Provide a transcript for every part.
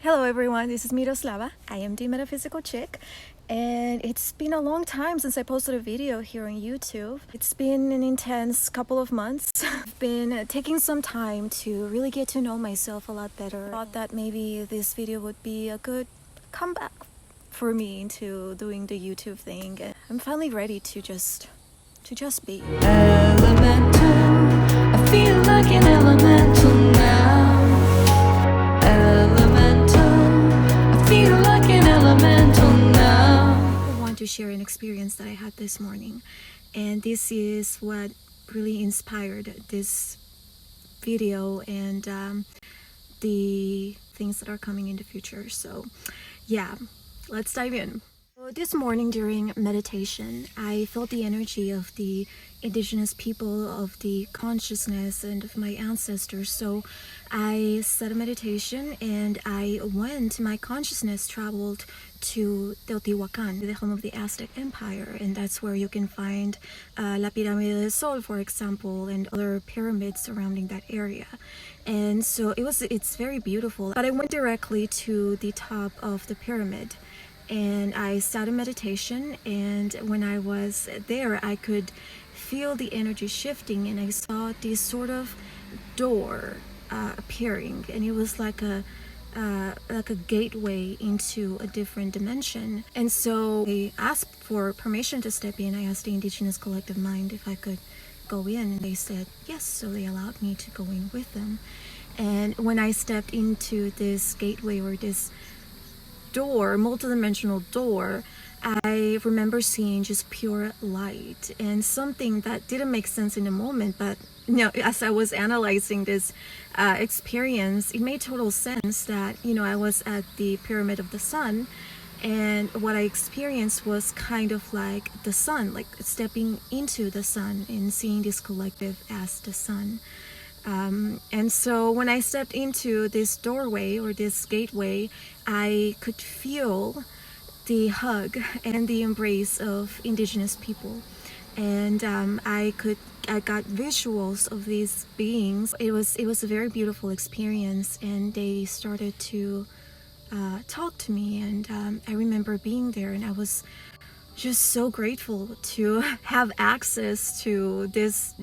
Hello everyone, this is Miroslava. I am the Metaphysical Chick, and it's been a long time since I posted a video here on YouTube. It's been an intense couple of months. I've been taking some time to really get to know myself a lot better. I thought that maybe this video would be a good comeback for me into doing the YouTube thing. And I'm finally ready to just be. Elemental, I feel like an elemental now. I want to share an experience that I had this morning, and this is what really inspired this video and the things that are coming in the future. So yeah, let's dive in. So this morning during meditation, I felt the energy of the indigenous people, of the consciousness, and of my ancestors. So I set a meditation and my consciousness traveled to Teotihuacan, the home of the Aztec Empire, and that's where you can find La Pirámide del Sol, for example, and other pyramids surrounding that area. And so it's very beautiful. But I went directly to the top of the pyramid and I sat in meditation, and when I was there I could feel the energy shifting, and I saw this sort of door appearing, and it was like a gateway into a different dimension. And so I asked for permission to step in. I asked the Indigenous Collective Mind if I could go in, and they said yes, so they allowed me to go in with them. And when I stepped into this gateway, or this door, multidimensional door, I remember seeing just pure light and something that didn't make sense in the moment, but as I was analyzing this experience, it made total sense that I was at the Pyramid of the Sun, and what I experienced was kind of like the sun, like stepping into the sun and seeing this collective as the sun. And so when I stepped into this doorway, or this gateway, I could feel the hug and the embrace of indigenous people. And I got visuals of these beings. It was a very beautiful experience, and they started to talk to me, and I remember being there, and I was just so grateful to have access to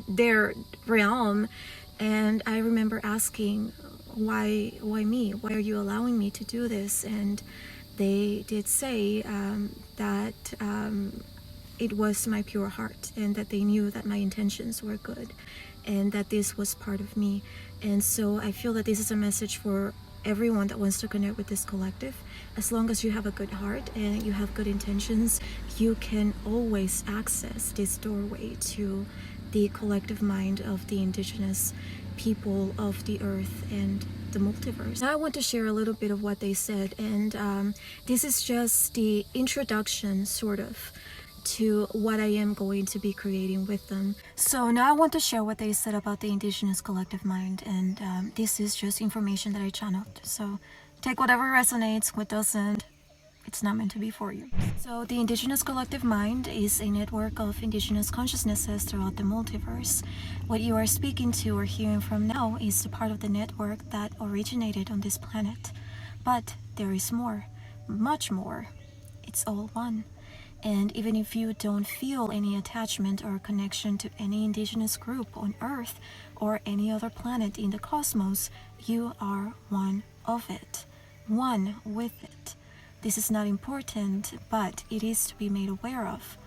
their realm. And I remember asking, why me? Why are you allowing me to do this? And they did say that it was my pure heart, and that they knew that my intentions were good, and that this was part of me. And so I feel that this is a message for everyone that wants to connect with this collective. As long as you have a good heart and you have good intentions, you can always access this doorway to the collective mind of the indigenous people of the earth and the multiverse. Now I want to share a little bit of what they said, and this is just the introduction, sort of, to what I am going to be creating with them. So now I want to share what they said about the Indigenous Collective Mind, and this is just information that I channeled. So take whatever resonates, what doesn't, it's not meant to be for you. So the Indigenous Collective Mind is a network of indigenous consciousnesses throughout the multiverse. What you are speaking to or hearing from now is a part of the network that originated on this planet. But there is more, much more. It's all one. And even if you don't feel any attachment or connection to any indigenous group on Earth or any other planet in the cosmos, you are one of it, one with it. This is not important, but it is to be made aware of.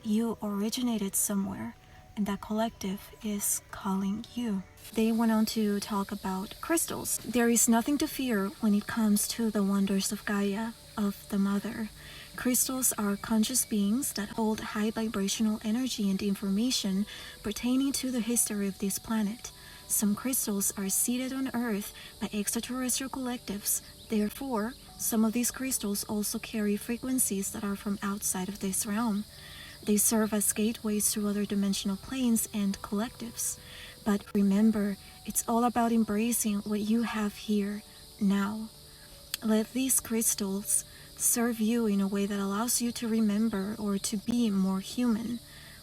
You originated somewhere, and that collective is calling you. They went on to talk about crystals. There is nothing to fear when it comes to the wonders of Gaia, of the Mother. Crystals are conscious beings that hold high vibrational energy and information pertaining to the history of this planet. Some crystals are seeded on Earth by extraterrestrial collectives. Therefore, some of these crystals also carry frequencies that are from outside of this realm. They serve as gateways to other dimensional planes and collectives. But remember, it's all about embracing what you have here, now. Let these crystals serve you in a way that allows you to remember, or to be more human,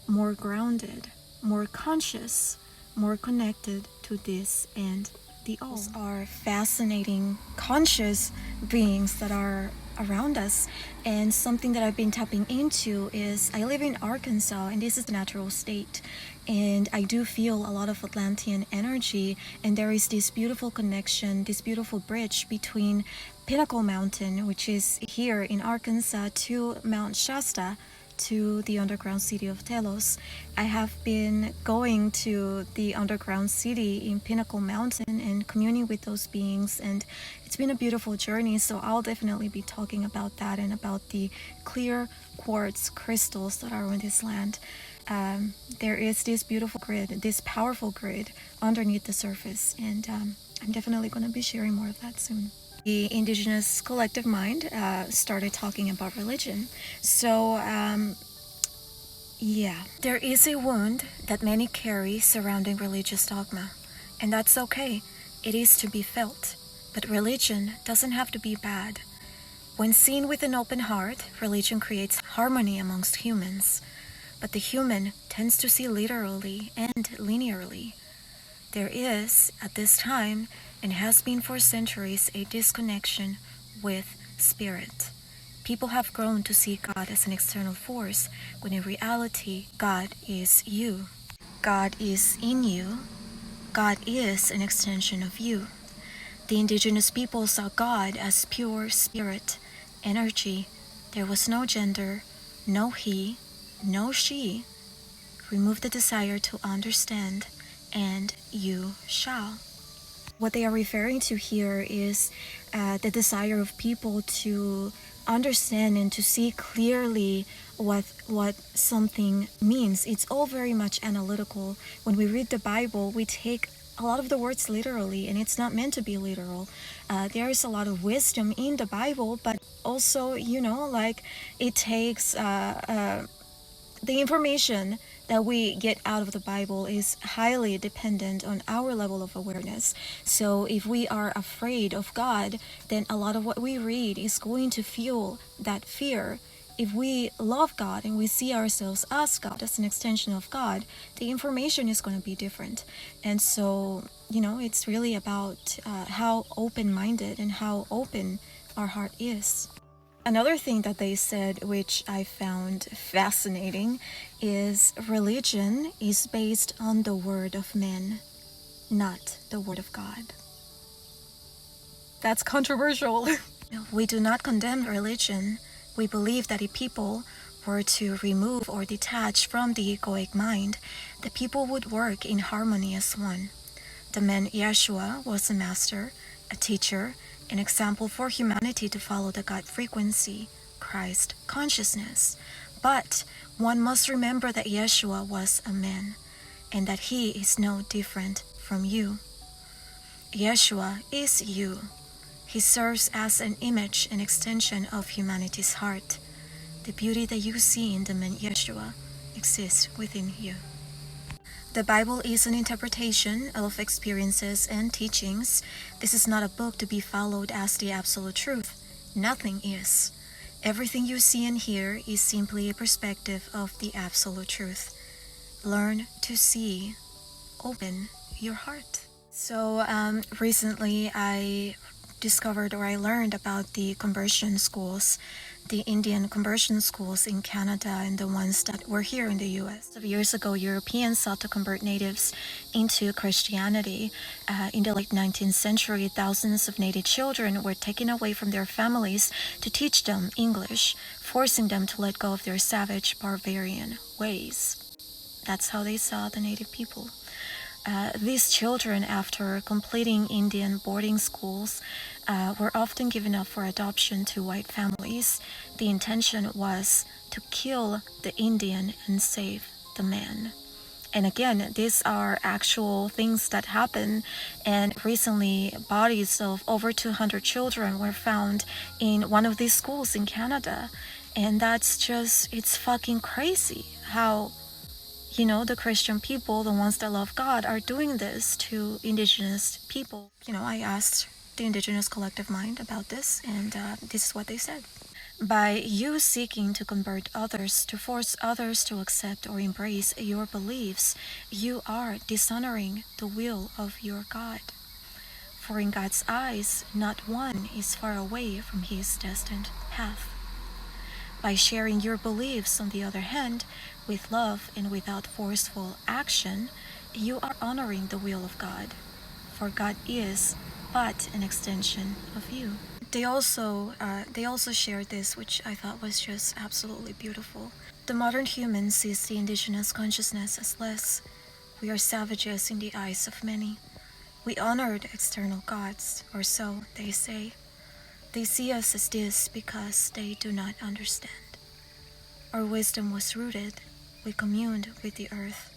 more grounded, more conscious, more connected to this and the all. Are fascinating, conscious beings that are around us. And something that I've been tapping into is I live in Arkansas, and this is the natural state, and I do feel a lot of Atlantean energy, and there is this beautiful connection, this beautiful bridge between Pinnacle Mountain, which is here in Arkansas, to Mount Shasta, to the underground city of Telos. I have been going to the underground city in Pinnacle Mountain and communing with those beings, and it's been a beautiful journey. So I'll definitely be talking about that and about the clear quartz crystals that are on this land. There is this beautiful grid, this powerful grid underneath the surface, and I'm definitely going to be sharing more of that soon. The Indigenous Collective Mind started talking about religion. So, there is a wound that many carry surrounding religious dogma, and that's okay. It is to be felt. But religion doesn't have to be bad. When seen with an open heart, religion creates harmony amongst humans. But the human tends to see literally and linearly. There is, at this time, and has been for centuries, a disconnection with spirit. People have grown to see God as an external force, when in reality, God is you. God is in you. God is an extension of you. The indigenous people saw God as pure spirit, energy. There was no gender, no he, no she. Remove the desire to understand, and you shall. What they are referring to here is the desire of people to understand and to see clearly what something means. It's all very much analytical. When we read the Bible, we take a lot of the words literally, and it's not meant to be literal. There is a lot of wisdom in the Bible, but also, it takes the information that we get out of the Bible is highly dependent on our level of awareness. So if we are afraid of God, then a lot of what we read is going to fuel that fear. If we love God and we see ourselves as God, as an extension of God, the information is going to be different. And so, it's really about how open-minded and how open our heart is. Another thing that they said, which I found fascinating, is religion is based on the word of men, not the word of God. That's controversial. We do not condemn religion. We believe that if people were to remove or detach from the egoic mind, the people would work in harmony as one. The man Yeshua was a master, a teacher, an example for humanity to follow the God frequency, Christ consciousness. But one must remember that Yeshua was a man, and that he is no different from you. Yeshua is you. He serves as an image and extension of humanity's heart. The beauty that you see in the man Yeshua exists within you. The Bible is an interpretation of experiences and teachings. This is not a book to be followed as the absolute truth. Nothing is. Everything you see and hear is simply a perspective of the absolute truth. Learn to see. Open your heart. So recently I discovered, or I learned about the conversion schools, the Indian conversion schools in Canada and the ones that were here in the US. Years ago, Europeans sought to convert natives into Christianity. In the late 19th century, thousands of native children were taken away from their families to teach them English, forcing them to let go of their savage, barbarian ways. That's how they saw the native people. These children, after completing Indian boarding schools, were often given up for adoption to white families. The intention was to kill the Indian and save the man. And again, these are actual things that happen. And recently, bodies of over 200 children were found in one of these schools in Canada. And that's just, it's fucking crazy how the Christian people, the ones that love God, are doing this to indigenous people. I asked the Indigenous Collective Mind about this, and this is what they said. By you seeking to convert others, to force others to accept or embrace your beliefs, you are dishonoring the will of your God. For in God's eyes, not one is far away from his destined path. By sharing your beliefs, on the other hand, with love and without forceful action, you are honoring the will of God, for God is but an extension of you. They also shared this, which I thought was just absolutely beautiful. The modern human sees the indigenous consciousness as less. We are savages in the eyes of many. We honored external gods, or so they say. They see us as this because they do not understand. Our wisdom was rooted. We communed with the earth.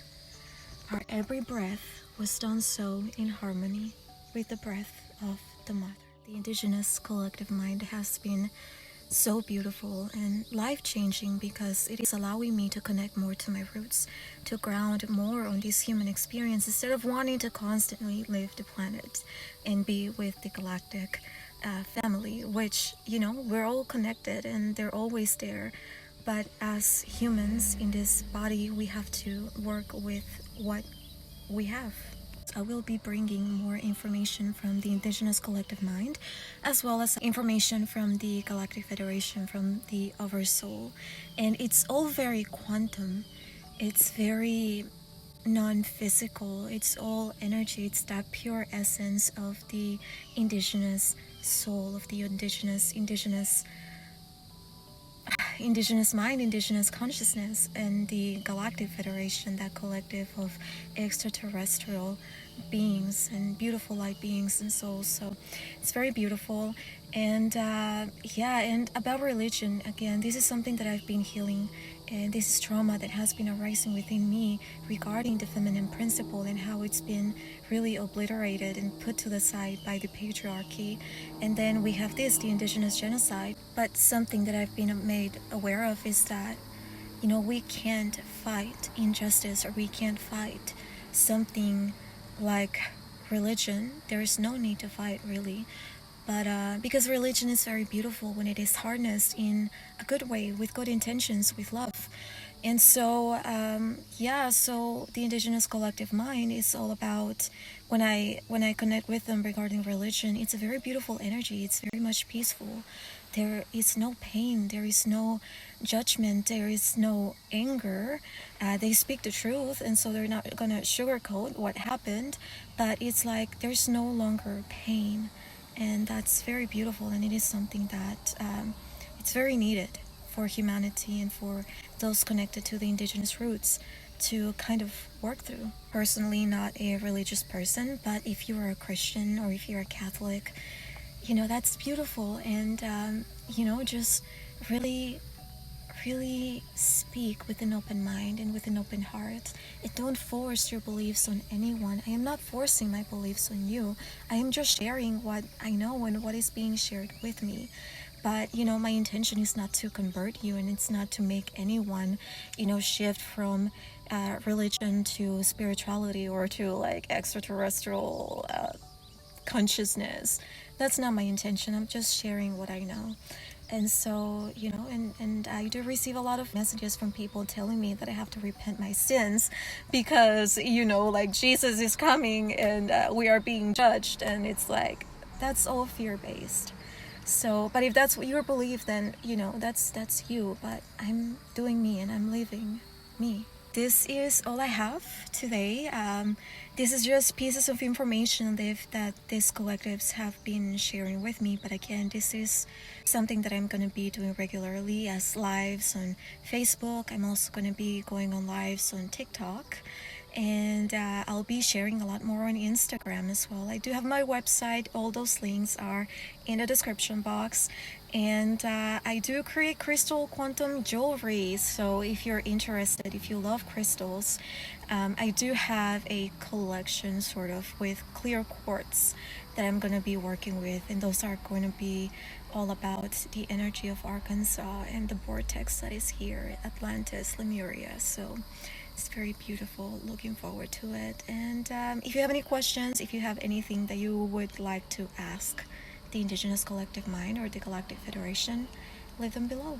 Our every breath was done so in harmony with the breath of the mother. The Indigenous Collective Mind has been so beautiful and life-changing because it is allowing me to connect more to my roots, to ground more on this human experience instead of wanting to constantly live the planet and be with the galactic family, which, we're all connected and they're always there. But as humans in this body, we have to work with what we have. I will be bringing more information from the Indigenous Collective Mind, as well as information from the Galactic Federation, from the Oversoul. And it's all very quantum. It's very non-physical. It's all energy. It's that pure essence of the indigenous soul, of the indigenous mind, indigenous consciousness, and the Galactic Federation, that collective of extraterrestrial beings and beautiful light beings and souls. So it's very beautiful. And and about religion, again, this is something that I've been healing, and this is trauma that has been arising within me regarding the feminine principle and how it's been really obliterated and put to the side by the patriarchy. And then we have the Indigenous Genocide. But something that I've been made aware of is that, we can't fight injustice, or we can't fight something like religion. There is no need to fight, really. But because religion is very beautiful when it is harnessed in a good way, with good intentions, with love. And so, so the Indigenous Collective Mind is all about, when I connect with them regarding religion, it's a very beautiful energy. It's very much peaceful. There is no pain. There is no judgment. There is no anger. They speak the truth, and so they're not going to sugarcoat what happened. But it's like there's no longer pain. And that's very beautiful, and it is something that it's very needed for humanity and for those connected to the indigenous roots to kind of work through. Personally, not a religious person, but if you are a Christian or if you're a Catholic, that's beautiful. And, just really speak with an open mind and with an open heart. And don't force your beliefs on anyone. I am not forcing my beliefs on you. I am just sharing what I know and what is being shared with me. But, my intention is not to convert you, and it's not to make anyone, shift from religion to spirituality or to like extraterrestrial consciousness. That's not my intention. I'm just sharing what I know. And so, and I do receive a lot of messages from people telling me that I have to repent my sins because, like Jesus is coming and we are being judged. And it's like, that's all fear-based. So, but if that's what you believe, then, that's you. But I'm doing me and I'm living me. This is all I have today. This is just pieces of information that these collectives have been sharing with me. But again, this is something that I'm going to be doing regularly as lives on Facebook. I'm also going to be going on lives on TikTok. And I'll be sharing a lot more on Instagram as well. I do have my website. All those links are in the description box. And I do create crystal quantum jewelry. So if you're interested, if you love crystals, I do have a collection sort of with clear quartz that I'm going to be working with. And those are going to be all about the energy of Arkansas and the vortex that is here, Atlantis, Lemuria. So it's very beautiful. Looking forward to it. And if you have any questions, if you have anything that you would like to ask the Indigenous Collective Mind or the Galactic Federation, leave them below.